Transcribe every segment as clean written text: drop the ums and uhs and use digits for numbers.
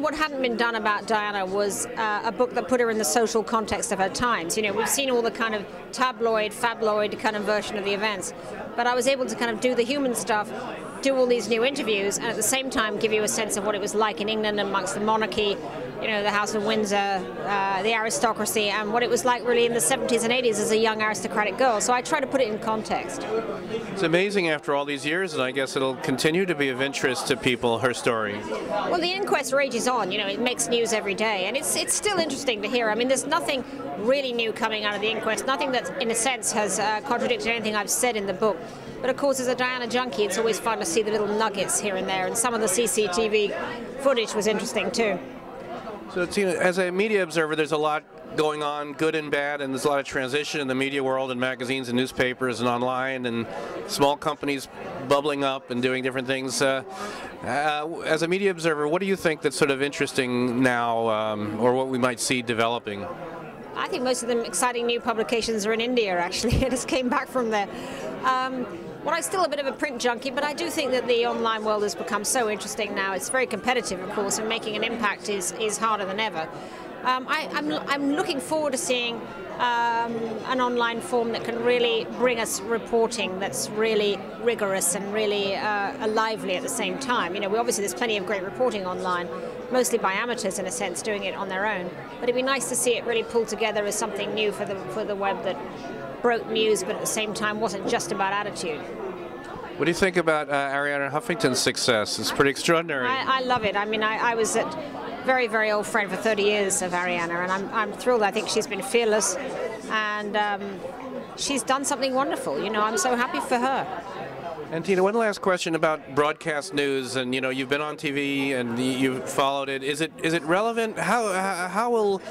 What hadn't been done about Diana was a book that put her in the social context of her times. You know, we've seen all the kind of tabloid, fabloid kind of version of the events, but I was able to kind of do the human stuff, do all these new interviews, and at the same time give you a sense of what it was like in England amongst the monarchy, you know, the House of Windsor, the aristocracy, and what it was like really in the 70s and 80s as a young aristocratic girl. So I try to put it in context. It's amazing after all these years, and I guess it'll continue to be of interest to people, her story. Well, the inquest rages on, you know, it makes news every day, and it's still interesting to hear. I mean, there's nothing really new coming out of the inquest, nothing that, in a sense, has contradicted anything I've said in the book. But of course, as a Diana junkie, it's always fun to see the little nuggets here and there, and some of the CCTV footage was interesting too. So, Tina, as a media observer, there's a lot going on, good and bad, and there's a lot of transition in the media world, and magazines and newspapers and online, and small companies bubbling up and doing different things. As a media observer, what do you think that's sort of interesting now, or what we might see developing? I think most of the exciting new publications are in India, actually. I just came back from there. Well, I'm still a bit of a print junkie, but I do think that the online world has become so interesting now. It's very competitive, of course, and making an impact is harder than ever. I'm looking forward to seeing an online form that can really bring us reporting that's really rigorous and really lively at the same time. You know, obviously there's plenty of great reporting online, mostly by amateurs in a sense, doing it on their own. But it'd be nice to see it really pulled together as something new for the web that broke news, but at the same time wasn't just about attitude. What do you think about Arianna Huffington's success? It's pretty extraordinary. I love it. I mean, I was a very, very old friend for 30 years of Arianna, and I'm thrilled. I think she's been fearless, and she's done something wonderful. You know, I'm so happy for her. And Tina, one last question about broadcast news, and you know, you've been on TV and you've followed it. Is it relevant? How will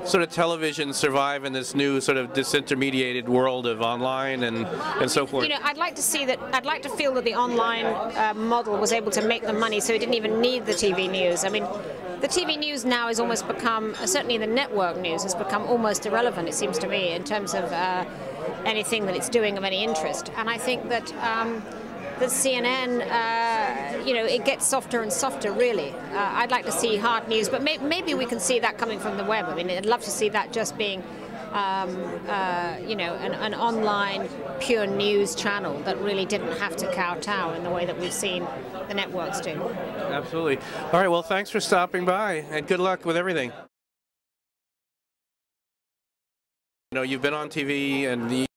sort of television survive in this new sort of disintermediated world of online and so forth? You know, I'd like to see that. I'd like to feel that the online model was able to make the money, so it didn't even need the TV news. I mean, the TV news now has almost become, certainly the network news has become almost irrelevant, it seems to me, in terms of anything that it's doing of any interest. And I think that that CNN, you know, it gets softer and softer, really. I'd like to see hard news, but maybe we can see that coming from the web. I mean, I'd love to see that just being, you know, an online pure news channel that really didn't have to kowtow in the way that we've seen the networks do. Absolutely. All right, well, thanks for stopping by, and good luck with everything. You know, you've been on TV and